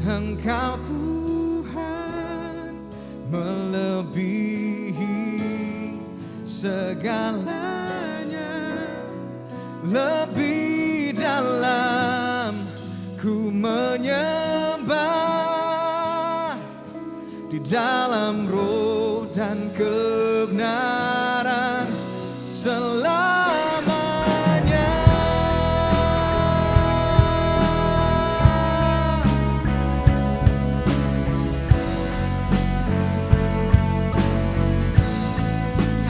Engkau Tuhan melebihi segalanya, lebih dalam ku menyembah di dalam roh dan kebenaran selamanya.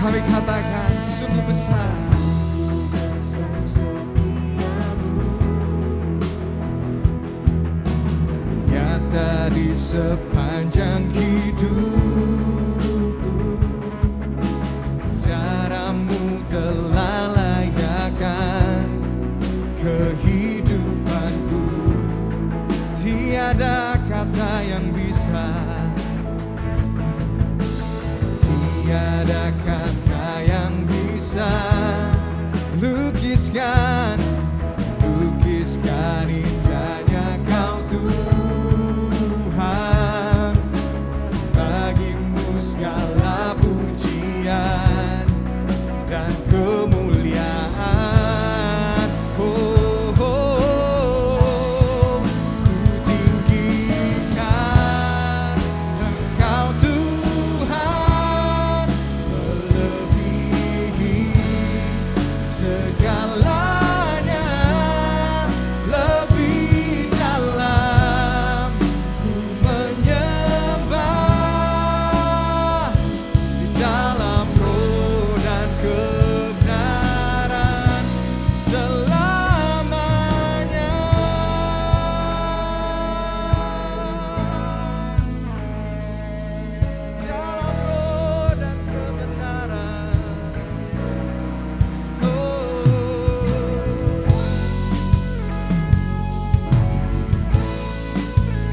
Kami katakan sungguh besar nyata di sepanjang hidupku, caramu telah layakkan kehidupanku. Tiada kata yang bisa, tiada kata yang bisa lukiskan indahnya Kau Tuhan. Bagimu segala pujian dan kemuliaan. Oh, oh, oh. Ku tinggikan Engkau Tuhan melebihi segalanya, lebih dalam ku menyembah di dalam roh dan kebenaran selamanya. Dalam roh dan kebenaran.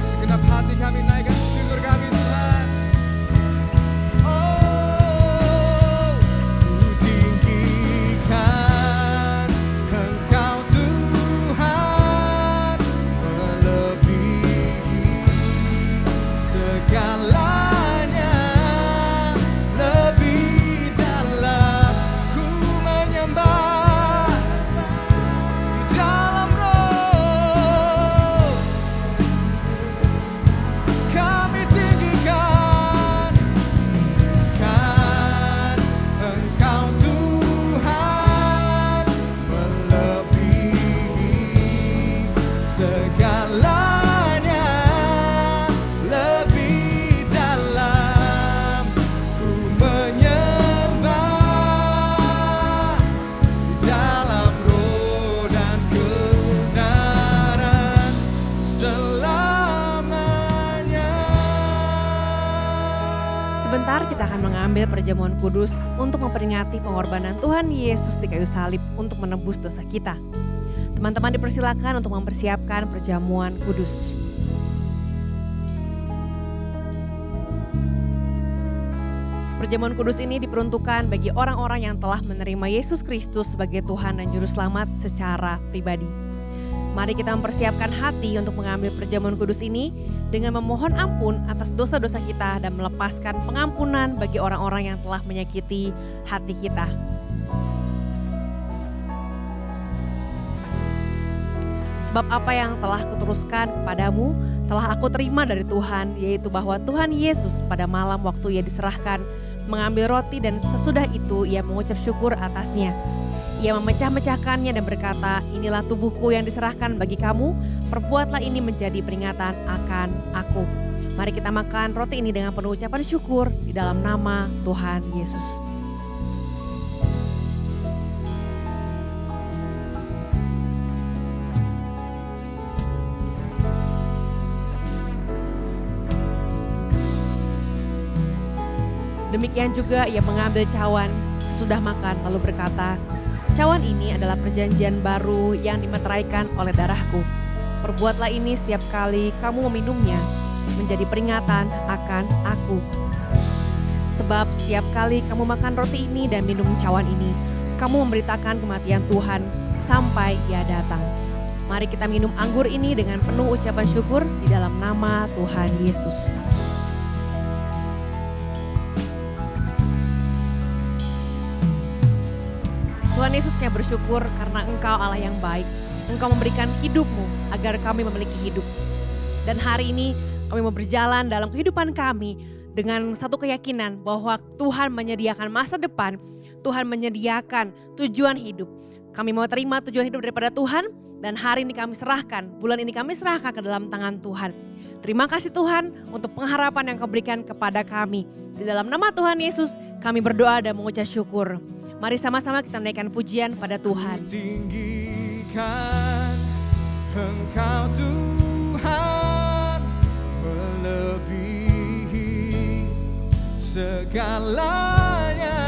Segenap hati kami naikkan syukur kami Tuhan. Oh, ku tinggikan Engkau Tuhan melebihi segalanya, lebih dalam ku menyembah di dalam roh. Kami tinggikan kan Engkau Tuhan melebihi segalanya, lebih dalam ku menyembah di dalam roh dan kebenaran selamanya. Sebentar kita akan mengambil perjamuan kudus untuk memperingati pengorbanan Tuhan Yesus di kayu salib untuk menebus dosa kita. Teman-teman dipersilakan untuk mempersiapkan perjamuan kudus. Perjamuan kudus ini diperuntukkan bagi orang-orang yang telah menerima Yesus Kristus sebagai Tuhan dan Juru Selamat secara pribadi. Mari kita mempersiapkan hati untuk mengambil perjamuan kudus ini dengan memohon ampun atas dosa-dosa kita dan melepaskan pengampunan bagi orang-orang yang telah menyakiti hati kita. Sebab apa yang telah kuteruskan kepadamu telah aku terima dari Tuhan, yaitu bahwa Tuhan Yesus pada malam waktu ia diserahkan mengambil roti dan sesudah itu ia mengucap syukur atasnya. Ia memecah-mecahkannya dan berkata, inilah tubuhku yang diserahkan bagi kamu, perbuatlah ini menjadi peringatan akan aku. Mari kita makan roti ini dengan penuh ucapan syukur di dalam nama Tuhan Yesus. Demikian juga ia mengambil cawan sesudah makan lalu berkata, cawan ini adalah perjanjian baru yang dimeteraikan oleh darahku. Perbuatlah ini setiap kali kamu meminumnya menjadi peringatan akan aku. Sebab setiap kali kamu makan roti ini dan minum cawan ini, kamu memberitakan kematian Tuhan sampai ia datang. Mari kita minum anggur ini dengan penuh ucapan syukur di dalam nama Tuhan Yesus. Tuhan Yesus, kami bersyukur karena Engkau Allah yang baik. Engkau memberikan hidup-Mu agar kami memiliki hidup. Dan hari ini kami mau berjalan dalam kehidupan kami dengan satu keyakinan bahwa Tuhan menyediakan masa depan, Tuhan menyediakan tujuan hidup. Kami mau terima tujuan hidup daripada Tuhan dan hari ini kami serahkan, bulan ini kami serahkan ke dalam tangan Tuhan. Terima kasih Tuhan untuk pengharapan yang Kau berikan kepada kami. Di dalam nama Tuhan Yesus kami berdoa dan mengucap syukur. Mari sama-sama kita naikkan pujian pada Tuhan. Tinggikan Engkau Tuhan, melebihi segalanya,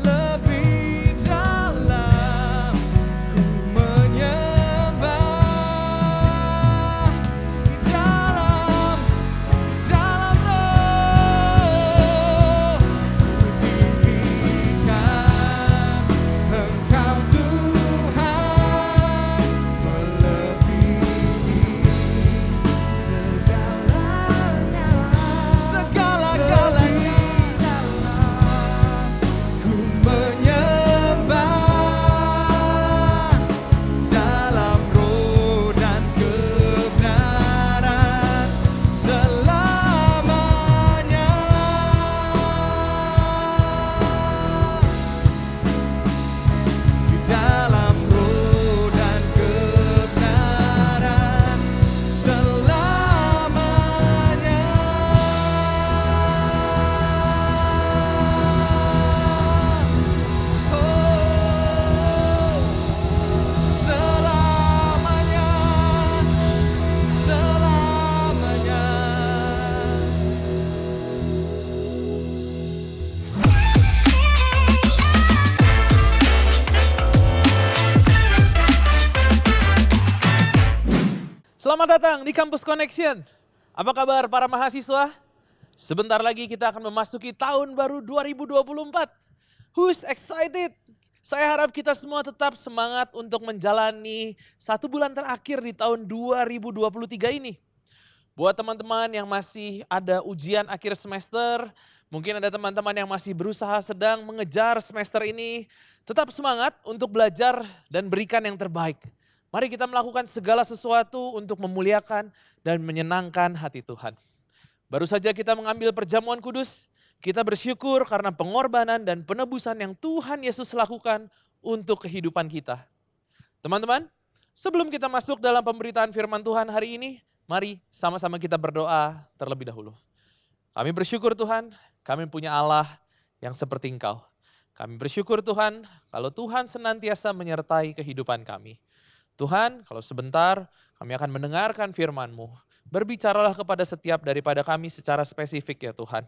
lebih dalam ku menyembah, di dalam roh ku tinggikan Engkau Tuhan, melebihi segala-galanya, ku menyembah dalam roh dan kebenaran selamanya. Di dalam roh dan kebenaran selamanya. Selamanya, selamanya. Selamat datang di Kampus Connection. Apa kabar para mahasiswa? Sebentar lagi kita akan memasuki tahun baru 2024. Who's excited? Saya harap kita semua tetap semangat untuk menjalani 1 bulan terakhir di tahun 2023 ini. Buat teman-teman yang masih ada ujian akhir semester, mungkin ada teman-teman yang masih berusaha sedang mengejar semester ini, tetap semangat untuk belajar dan berikan yang terbaik. Mari kita melakukan segala sesuatu untuk memuliakan dan menyenangkan hati Tuhan. Baru saja kita mengambil perjamuan kudus, kita bersyukur karena pengorbanan dan penebusan yang Tuhan Yesus lakukan untuk kehidupan kita. Teman-teman, sebelum kita masuk dalam pemberitaan firman Tuhan hari ini, mari sama-sama kita berdoa terlebih dahulu. Kami bersyukur Tuhan, kami punya Allah yang seperti Engkau. Kami bersyukur Tuhan, kalau Tuhan senantiasa menyertai kehidupan kami. Tuhan, kalau sebentar kami akan mendengarkan firman-Mu. Berbicaralah kepada setiap daripada kami secara spesifik ya Tuhan.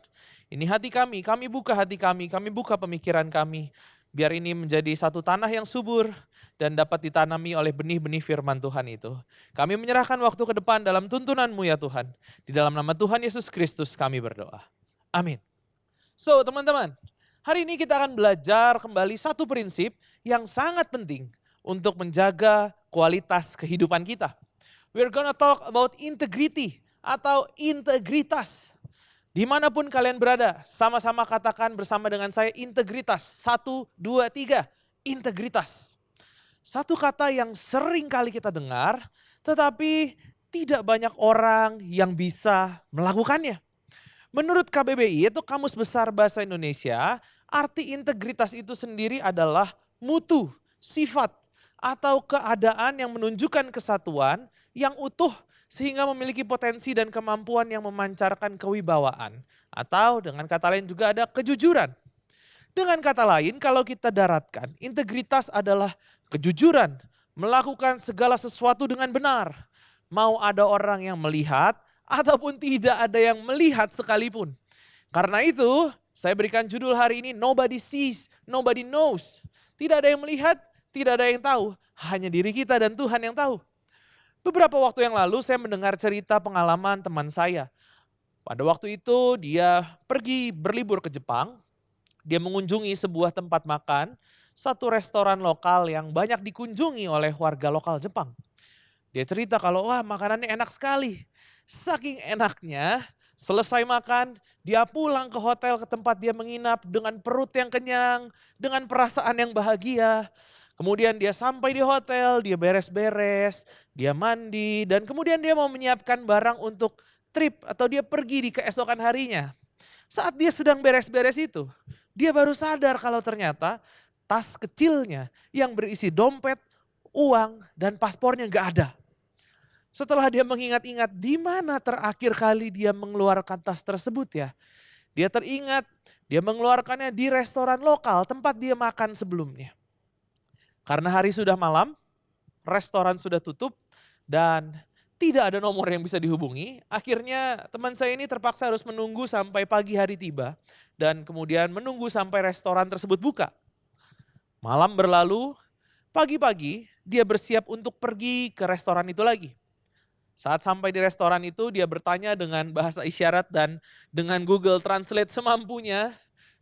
Ini hati kami buka hati kami buka pemikiran kami. Biar ini menjadi satu tanah yang subur dan dapat ditanami oleh benih-benih firman Tuhan itu. Kami menyerahkan waktu ke depan dalam tuntunan-Mu ya Tuhan. Di dalam nama Tuhan Yesus Kristus kami berdoa. Amin. So teman-teman, hari ini kita akan belajar kembali satu prinsip yang sangat penting untuk menjaga kualitas kehidupan kita. We're gonna talk about integrity atau integritas. Dimanapun kalian berada, sama-sama katakan bersama dengan saya integritas. 1, 2, 3, integritas. Satu kata yang sering kali kita dengar, tetapi tidak banyak orang yang bisa melakukannya. Menurut KBBI, itu Kamus Besar Bahasa Indonesia, arti integritas itu sendiri adalah mutu, sifat, atau keadaan yang menunjukkan kesatuan yang utuh sehingga memiliki potensi dan kemampuan yang memancarkan kewibawaan. Atau dengan kata lain juga ada kejujuran. Dengan kata lain kalau kita daratkan, integritas adalah kejujuran, melakukan segala sesuatu dengan benar. Mau ada orang yang melihat ataupun tidak ada yang melihat sekalipun. Karena itu saya berikan judul hari ini Nobody Sees, Nobody Knows. Tidak ada yang melihat, tidak ada yang tahu, hanya diri kita dan Tuhan yang tahu. Beberapa waktu yang lalu saya mendengar cerita pengalaman teman saya. Pada waktu itu dia pergi berlibur ke Jepang, dia mengunjungi sebuah tempat makan, satu restoran lokal yang banyak dikunjungi oleh warga lokal Jepang. Dia cerita kalau wah makanannya enak sekali. Saking enaknya, selesai makan, dia pulang ke hotel ke tempat dia menginap dengan perut yang kenyang, dengan perasaan yang bahagia. Kemudian dia sampai di hotel, dia beres-beres, dia mandi, dan kemudian dia mau menyiapkan barang untuk trip atau dia pergi di keesokan harinya. Saat dia sedang beres-beres itu, dia baru sadar kalau ternyata tas kecilnya yang berisi dompet, uang, dan paspornya nggak ada. Setelah dia mengingat-ingat di mana terakhir kali dia mengeluarkan tas tersebut ya. Dia teringat dia mengeluarkannya di restoran lokal tempat dia makan sebelumnya. Karena hari sudah malam, restoran sudah tutup dan tidak ada nomor yang bisa dihubungi. Akhirnya teman saya ini terpaksa harus menunggu sampai pagi hari tiba dan kemudian menunggu sampai restoran tersebut buka. Malam berlalu, pagi-pagi dia bersiap untuk pergi ke restoran itu lagi. Saat sampai di restoran itu dia bertanya dengan bahasa isyarat dan dengan Google Translate semampunya.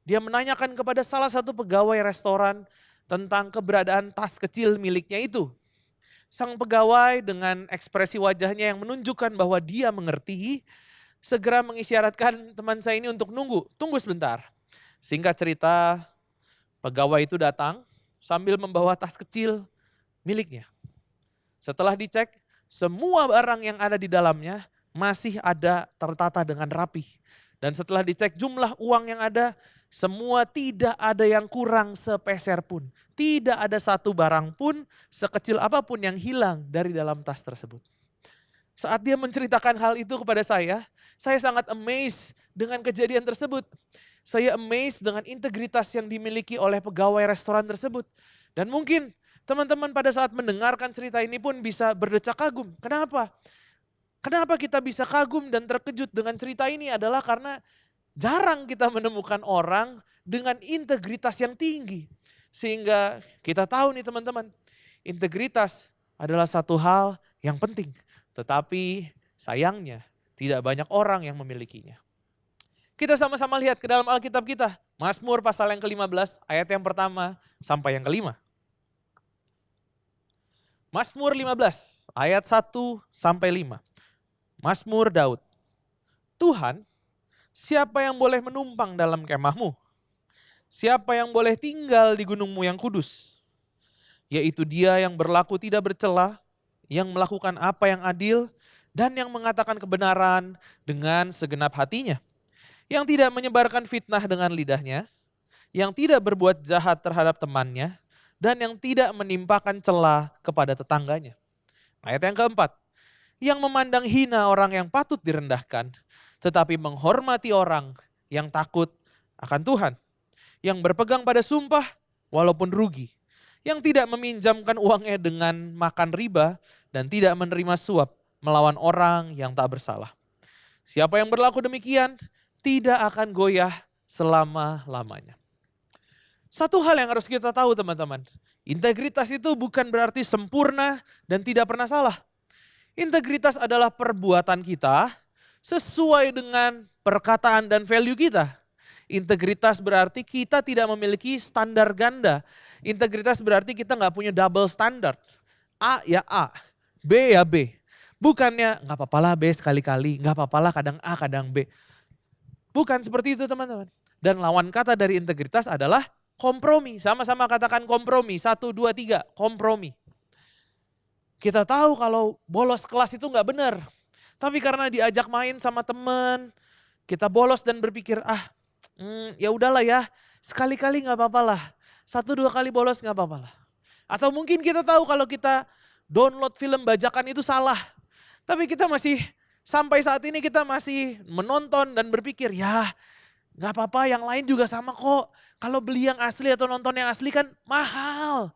Dia menanyakan kepada salah satu pegawai restoran tentang keberadaan tas kecil miliknya itu. Sang pegawai dengan ekspresi wajahnya yang menunjukkan bahwa dia mengerti, segera mengisyaratkan teman saya ini untuk tunggu sebentar. Singkat cerita, pegawai itu datang sambil membawa tas kecil miliknya. Setelah dicek, semua barang yang ada di dalamnya masih ada tertata dengan rapi. Dan setelah dicek jumlah uang yang ada, semua tidak ada yang kurang sepeser pun. Tidak ada satu barang pun sekecil apapun yang hilang dari dalam tas tersebut. Saat dia menceritakan hal itu kepada saya sangat amazed dengan kejadian tersebut. Saya amazed dengan integritas yang dimiliki oleh pegawai restoran tersebut. Dan mungkin teman-teman pada saat mendengarkan cerita ini pun bisa berdecak kagum. Kenapa? Kenapa kita bisa kagum dan terkejut dengan cerita ini adalah karena jarang kita menemukan orang dengan integritas yang tinggi. Sehingga kita tahu nih teman-teman, integritas adalah satu hal yang penting. Tetapi sayangnya tidak banyak orang yang memilikinya. Kita sama-sama lihat ke dalam Alkitab kita. Mazmur pasal yang ke-15 ayat yang pertama sampai yang kelima. Mazmur 15 ayat 1 sampai 5. Mazmur Daud. Tuhan, siapa yang boleh menumpang dalam kemahmu? Siapa yang boleh tinggal di gunungmu yang kudus? Yaitu dia yang berlaku tidak bercela, yang melakukan apa yang adil, dan yang mengatakan kebenaran dengan segenap hatinya. Yang tidak menyebarkan fitnah dengan lidahnya, yang tidak berbuat jahat terhadap temannya, dan yang tidak menimpakan celah kepada tetangganya. Ayat yang keempat, yang memandang hina orang yang patut direndahkan, tetapi menghormati orang yang takut akan Tuhan. Yang berpegang pada sumpah walaupun rugi. Yang tidak meminjamkan uangnya dengan makan riba dan tidak menerima suap melawan orang yang tak bersalah. Siapa yang berlaku demikian tidak akan goyah selama-lamanya. Satu hal yang harus kita tahu teman-teman, integritas itu bukan berarti sempurna dan tidak pernah salah. Integritas adalah perbuatan kita sesuai dengan perkataan dan value kita. Integritas berarti kita tidak memiliki standar ganda. Integritas berarti kita nggak punya double standard. A ya A, B ya B. Bukannya nggak apa-apa lah B sekali-kali, nggak apa-apa lah kadang A kadang B. Bukan seperti itu teman-teman. Dan lawan kata dari integritas adalah kompromi. Sama-sama katakan kompromi. 1, 2, 3, kompromi. Kita tahu kalau bolos kelas itu nggak benar. Tapi karena diajak main sama teman, kita bolos dan berpikir ya udahlah ya, sekali-kali nggak apa-apa lah. 1, 2 kali bolos nggak apa-apa lah. Atau mungkin kita tahu kalau kita download film bajakan itu salah. Tapi kita masih, sampai saat ini kita masih menonton dan berpikir ya nggak apa-apa yang lain juga sama kok. Kalau beli yang asli atau nonton yang asli kan mahal.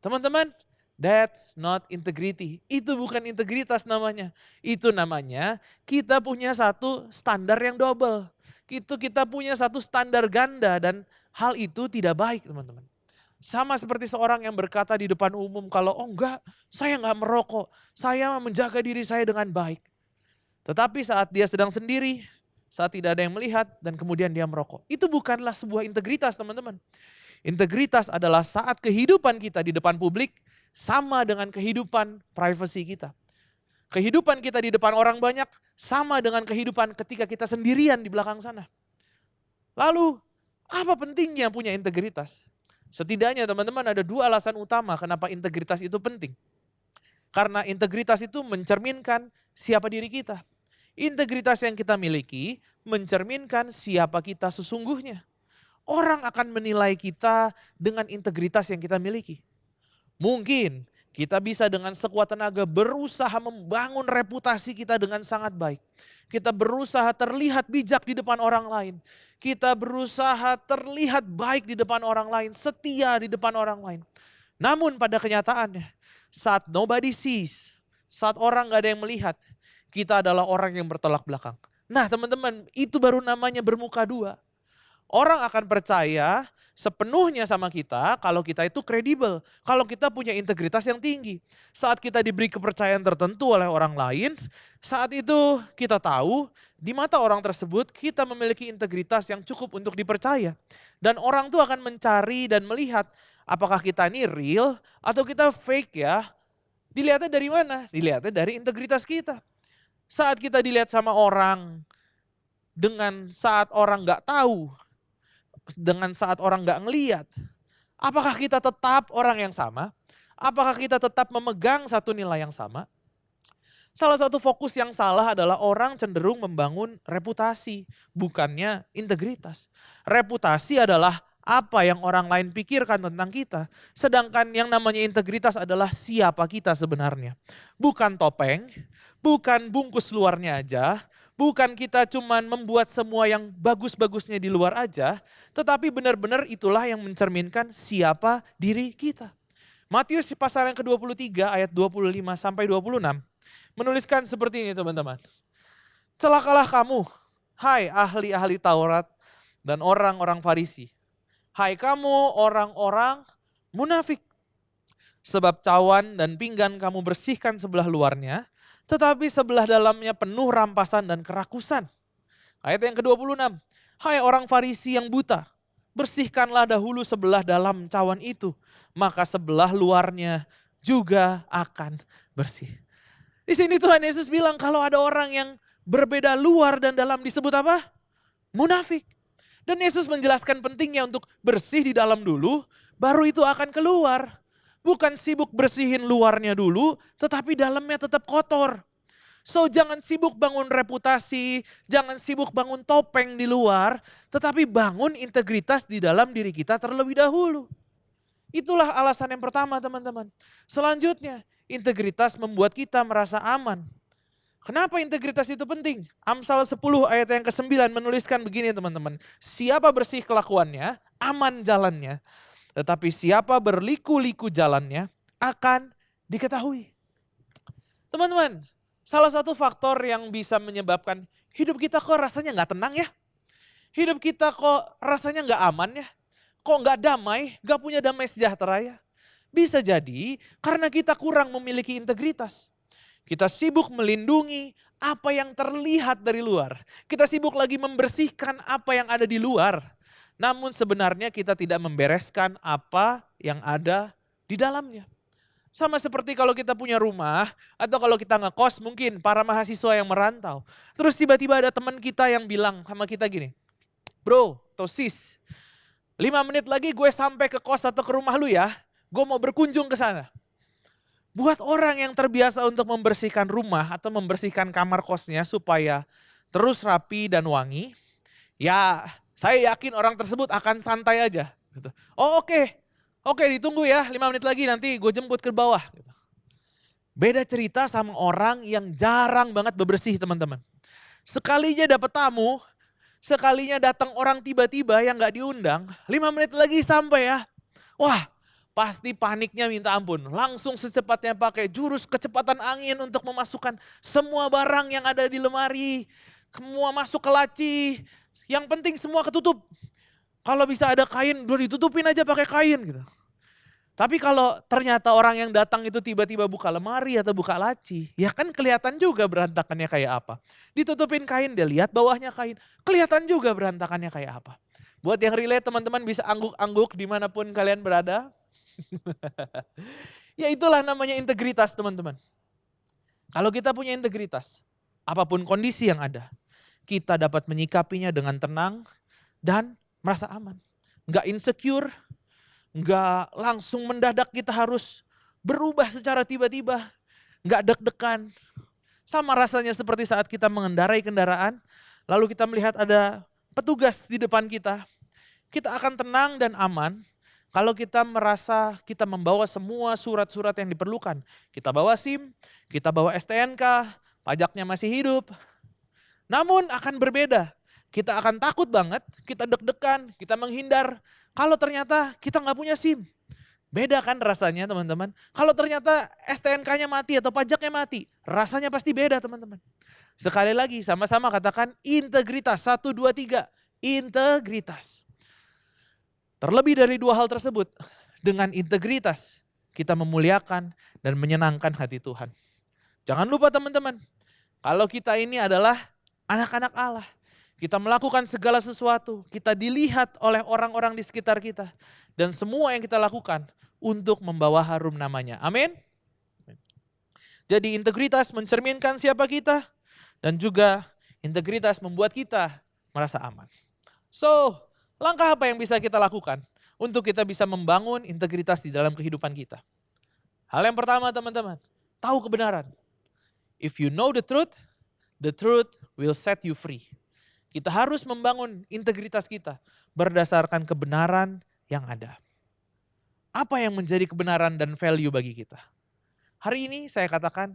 Teman-teman, that's not integrity. Itu bukan integritas namanya. Itu namanya kita punya satu standar yang double. Kita punya satu standar ganda dan hal itu tidak baik teman-teman. Sama seperti seorang yang berkata di depan umum kalau enggak, saya enggak merokok. Saya menjaga diri saya dengan baik. Tetapi saat dia sedang sendiri, saat tidak ada yang melihat dan kemudian dia merokok. Itu bukanlah sebuah integritas teman-teman. Integritas adalah saat kehidupan kita di depan publik sama dengan kehidupan privasi kita. Kehidupan kita di depan orang banyak sama dengan kehidupan ketika kita sendirian di belakang sana. Lalu, apa pentingnya punya integritas? Setidaknya teman-teman ada 2 alasan utama kenapa integritas itu penting. Karena integritas itu mencerminkan siapa diri kita. Integritas yang kita miliki mencerminkan siapa kita sesungguhnya. Orang akan menilai kita dengan integritas yang kita miliki. Mungkin kita bisa dengan sekuat tenaga berusaha membangun reputasi kita dengan sangat baik. Kita berusaha terlihat bijak di depan orang lain. Kita berusaha terlihat baik di depan orang lain, setia di depan orang lain. Namun pada kenyataannya, saat nobody sees, saat orang gak ada yang melihat, kita adalah orang yang bertolak belakang. Nah teman-teman, itu baru namanya bermuka 2. Orang akan percaya sepenuhnya sama kita kalau kita itu kredibel, kalau kita punya integritas yang tinggi. Saat kita diberi kepercayaan tertentu oleh orang lain, saat itu kita tahu di mata orang tersebut kita memiliki integritas yang cukup untuk dipercaya. Dan orang tuh akan mencari dan melihat apakah kita ini real atau kita fake ya. Dilihatnya dari mana? Dilihatnya dari integritas kita. Saat kita dilihat sama orang dengan saat orang gak tahu, dengan saat orang gak ngeliat, apakah kita tetap orang yang sama? Apakah kita tetap memegang satu nilai yang sama? Salah satu fokus yang salah adalah orang cenderung membangun reputasi, bukannya integritas. Reputasi adalah apa yang orang lain pikirkan tentang kita. Sedangkan yang namanya integritas adalah siapa kita sebenarnya. Bukan topeng, bukan bungkus luarnya aja, bukan kita cuman membuat semua yang bagus-bagusnya di luar aja, tetapi benar-benar itulah yang mencerminkan siapa diri kita. Matius pasal yang ke-23 ayat 25 sampai 26 menuliskan seperti ini teman-teman. Celakalah kamu, hai ahli-ahli Taurat dan orang-orang Farisi. Hai kamu orang-orang munafik. Sebab cawan dan pinggan kamu bersihkan sebelah luarnya, tetapi sebelah dalamnya penuh rampasan dan kerakusan. Ayat yang ke-26. Hai orang Farisi yang buta, bersihkanlah dahulu sebelah dalam cawan itu, maka sebelah luarnya juga akan bersih. Di sini Tuhan Yesus bilang kalau ada orang yang berbeda luar dan dalam disebut apa? Munafik. Dan Yesus menjelaskan pentingnya untuk bersih di dalam dulu, baru itu akan keluar. Bukan sibuk bersihin luarnya dulu, tetapi dalamnya tetap kotor. So jangan sibuk bangun reputasi, jangan sibuk bangun topeng di luar, tetapi bangun integritas di dalam diri kita terlebih dahulu. Itulah alasan yang pertama teman-teman. Selanjutnya, integritas membuat kita merasa aman. Kenapa integritas itu penting? Amsal 10 ayat yang ke-9 menuliskan begini teman-teman. Siapa bersih kelakuannya, aman jalannya. Tetapi siapa berliku-liku jalannya akan diketahui. Teman-teman, salah satu faktor yang bisa menyebabkan hidup kita kok rasanya gak tenang ya. Hidup kita kok rasanya gak aman ya. Kok gak damai, gak punya damai sejahtera ya. Bisa jadi karena kita kurang memiliki integritas. Kita sibuk melindungi apa yang terlihat dari luar. Kita sibuk lagi membersihkan apa yang ada di luar. Namun sebenarnya kita tidak membereskan apa yang ada di dalamnya. Sama seperti kalau kita punya rumah atau kalau kita ngekos mungkin para mahasiswa yang merantau. Terus tiba-tiba ada teman kita yang bilang sama kita gini, bro, atau sis, 5 menit lagi gue sampai ke kos atau ke rumah lu ya. Gue mau berkunjung ke sana. Buat orang yang terbiasa untuk membersihkan rumah atau membersihkan kamar kosnya supaya terus rapi dan wangi, ya saya yakin orang tersebut akan santai aja. Gitu. Oh oke ditunggu ya 5 menit lagi nanti gue jemput ke bawah. Gitu. Beda cerita sama orang yang jarang banget bebersih teman-teman. Sekalinya dapat tamu, sekalinya datang orang tiba-tiba yang gak diundang, 5 menit lagi sampai ya. Wah, pasti paniknya minta ampun. Langsung secepatnya pakai jurus kecepatan angin untuk memasukkan semua barang yang ada di lemari. Semua masuk ke laci. Yang penting semua ketutup. Kalau bisa ada kain, udah ditutupin aja pakai kain gitu. Tapi kalau ternyata orang yang datang itu tiba-tiba buka lemari atau buka laci, ya kan kelihatan juga berantakannya kayak apa. Ditutupin kain, dia lihat bawahnya kain, kelihatan juga berantakannya kayak apa. Buat yang relate, teman-teman bisa angguk-angguk dimanapun kalian berada. Ya itulah namanya integritas, teman-teman. Kalau kita punya integritas, apapun kondisi yang ada, kita dapat menyikapinya dengan tenang dan merasa aman. Nggak insecure, nggak langsung mendadak kita harus berubah secara tiba-tiba, nggak deg-degan. Sama rasanya seperti saat kita mengendarai kendaraan, lalu kita melihat ada petugas di depan kita. Kita akan tenang dan aman kalau kita merasa kita membawa semua surat-surat yang diperlukan. Kita bawa SIM, kita bawa STNK, pajaknya masih hidup. Namun akan berbeda. Kita akan takut banget, kita deg-degan, kita menghindar. Kalau ternyata kita nggak punya SIM. Beda kan rasanya, teman-teman. Kalau ternyata STNK-nya mati atau pajaknya mati, rasanya pasti beda, teman-teman. Sekali lagi sama-sama katakan integritas. 1, 2, 3. Integritas. Terlebih dari dua hal tersebut, dengan integritas kita memuliakan dan menyenangkan hati Tuhan. Jangan lupa teman-teman, kalau kita ini adalah anak-anak Allah, kita melakukan segala sesuatu, kita dilihat oleh orang-orang di sekitar kita, dan semua yang kita lakukan untuk membawa harum namanya. Amin. Jadi integritas mencerminkan siapa kita, dan juga integritas membuat kita merasa aman. So, langkah apa yang bisa kita lakukan untuk kita bisa membangun integritas di dalam kehidupan kita? Hal yang pertama teman-teman, tahu kebenaran. If you know the truth will set you free. Kita harus membangun integritas kita berdasarkan kebenaran yang ada. Apa yang menjadi kebenaran dan value bagi kita? Hari ini saya katakan,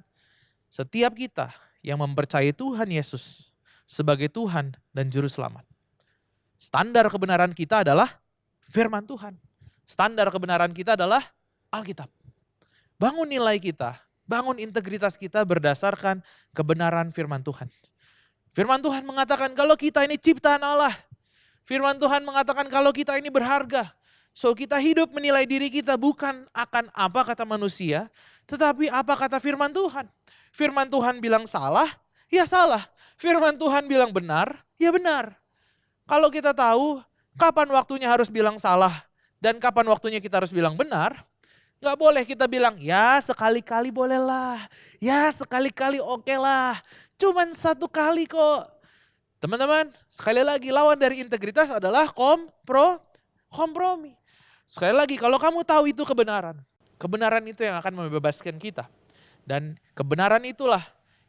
setiap kita yang mempercayai Tuhan Yesus sebagai Tuhan dan Juru Selamat, standar kebenaran kita adalah firman Tuhan. Standar kebenaran kita adalah Alkitab. Bangun nilai kita, bangun integritas kita berdasarkan kebenaran firman Tuhan. Firman Tuhan mengatakan kalau kita ini ciptaan Allah. Firman Tuhan mengatakan kalau kita ini berharga. So kita hidup menilai diri kita bukan akan apa kata manusia, tetapi apa kata firman Tuhan. Firman Tuhan bilang salah, ya salah. Firman Tuhan bilang benar, ya benar. Kalau kita tahu kapan waktunya harus bilang salah dan kapan waktunya kita harus bilang benar, nggak boleh kita bilang ya sekali-kali bolehlah, ya sekali-kali oke lah, cuman satu kali kok. Teman-teman, sekali lagi lawan dari integritas adalah kompromi. Sekali lagi kalau kamu tahu itu kebenaran, kebenaran itu yang akan membebaskan kita. Dan kebenaran itulah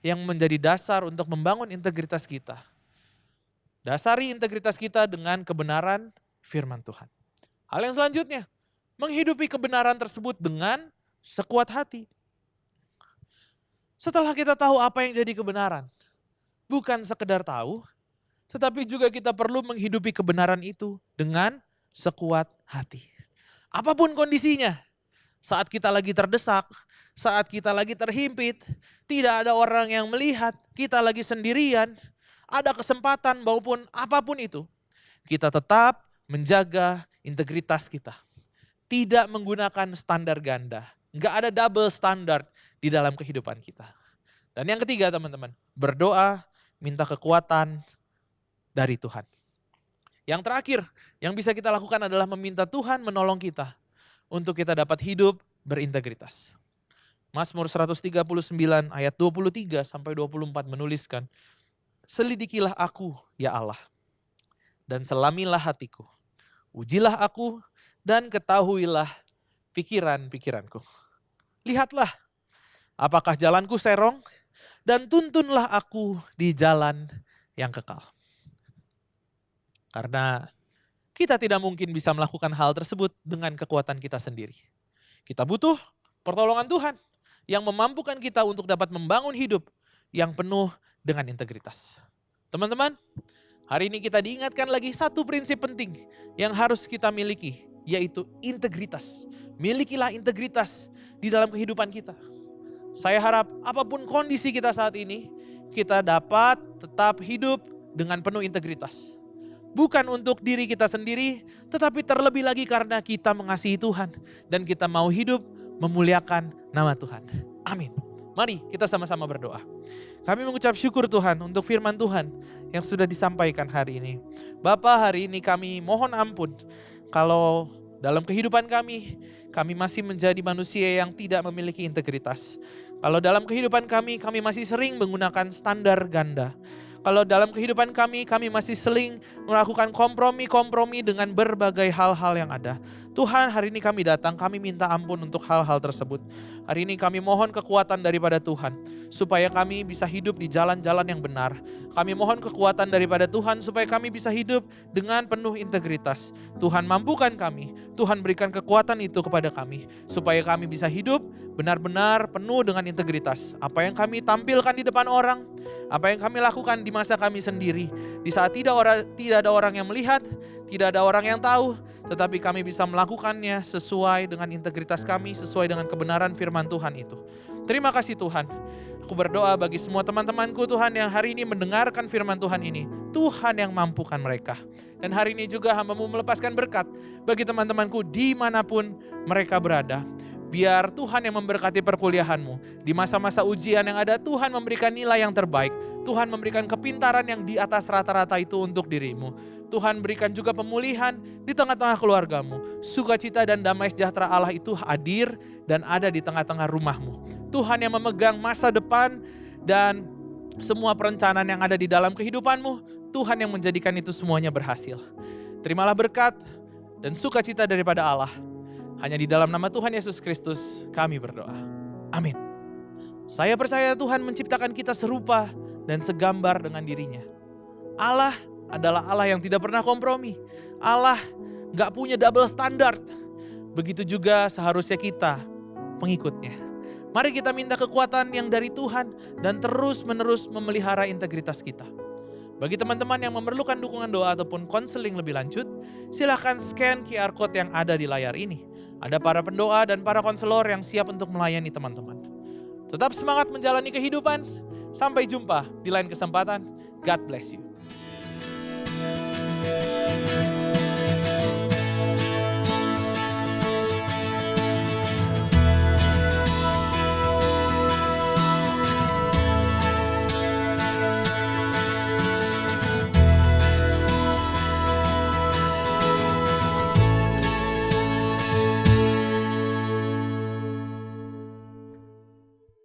yang menjadi dasar untuk membangun integritas kita. Dasari integritas kita dengan kebenaran firman Tuhan. Hal yang selanjutnya, menghidupi kebenaran tersebut dengan sekuat hati. Setelah kita tahu apa yang jadi kebenaran, bukan sekedar tahu, tetapi juga kita perlu menghidupi kebenaran itu dengan sekuat hati. Apapun kondisinya, saat kita lagi terdesak, saat kita lagi terhimpit, tidak ada orang yang melihat, kita lagi sendirian, ada kesempatan maupun apapun itu, kita tetap menjaga integritas kita. Tidak menggunakan standar ganda. Enggak ada double standard di dalam kehidupan kita. Dan yang ketiga teman-teman, berdoa, minta kekuatan dari Tuhan. Yang terakhir yang bisa kita lakukan adalah meminta Tuhan menolong kita untuk kita dapat hidup berintegritas. Mazmur 139 ayat 23 sampai 24 menuliskan, selidikilah aku ya Allah, dan selamilah hatiku. Ujilah aku dan ketahuilah pikiran-pikiranku. Lihatlah, apakah jalanku serong, dan tuntunlah aku di jalan yang kekal. Karena kita tidak mungkin bisa melakukan hal tersebut dengan kekuatan kita sendiri. Kita butuh pertolongan Tuhan yang memampukan kita untuk dapat membangun hidup yang penuh dengan integritas. Teman-teman, hari ini kita diingatkan lagi satu prinsip penting yang harus kita miliki, yaitu integritas. Milikilah integritas di dalam kehidupan kita. Saya harap apapun kondisi kita saat ini, kita dapat tetap hidup dengan penuh integritas. Bukan untuk diri kita sendiri, tetapi terlebih lagi karena kita mengasihi Tuhan dan kita mau hidup memuliakan nama Tuhan. Amin. Mari kita sama-sama berdoa. Kami mengucap syukur Tuhan untuk firman Tuhan yang sudah disampaikan hari ini. Bapa, hari ini kami mohon ampun kalau dalam kehidupan kami masih menjadi manusia yang tidak memiliki integritas. Kalau dalam kehidupan kami masih sering menggunakan standar ganda. Kalau dalam kehidupan kami masih sering melakukan kompromi-kompromi dengan berbagai hal-hal yang ada. Tuhan, hari ini kami datang, kami minta ampun untuk hal-hal tersebut. Hari ini kami mohon kekuatan daripada Tuhan, supaya kami bisa hidup di jalan-jalan yang benar. Kami mohon kekuatan daripada Tuhan, supaya kami bisa hidup dengan penuh integritas. Tuhan mampukan kami, Tuhan berikan kekuatan itu kepada kami, supaya kami bisa hidup benar-benar penuh dengan integritas. Apa yang kami tampilkan di depan orang, apa yang kami lakukan di masa kami sendiri, di saat tidak ada orang yang melihat, tidak ada orang yang tahu, tetapi kami bisa melakukannya sesuai dengan integritas kami, sesuai dengan kebenaran firman Tuhan itu. Terima kasih Tuhan. Aku berdoa bagi semua teman-temanku Tuhan yang hari ini mendengarkan firman Tuhan ini. Tuhan yang mampukan mereka. Dan hari ini juga hamba-Mu melepaskan berkat bagi teman-temanku dimanapun mereka berada. Biar Tuhan yang memberkati perkuliahanmu. Di masa-masa ujian yang ada, Tuhan memberikan nilai yang terbaik. Tuhan memberikan kepintaran yang di atas rata-rata itu untuk dirimu. Tuhan berikan juga pemulihan di tengah-tengah keluargamu. Sukacita dan damai sejahtera Allah itu hadir dan ada di tengah-tengah rumahmu. Tuhan yang memegang masa depan dan semua perencanaan yang ada di dalam kehidupanmu. Tuhan yang menjadikan itu semuanya berhasil. Terimalah berkat dan sukacita daripada Allah. Hanya di dalam nama Tuhan Yesus Kristus kami berdoa. Amin. Saya percaya Tuhan menciptakan kita serupa dan segambar dengan dirinya. Allah adalah Allah yang tidak pernah kompromi. Allah gak punya double standard. Begitu juga seharusnya kita pengikutnya. Mari kita minta kekuatan yang dari Tuhan dan terus-menerus memelihara integritas kita. Bagi teman-teman yang memerlukan dukungan doa ataupun konseling lebih lanjut, silahkan scan QR Code yang ada di layar ini. Ada para pendoa dan para konselor yang siap untuk melayani teman-teman. Tetap semangat menjalani kehidupan. Sampai jumpa di lain kesempatan. God bless you.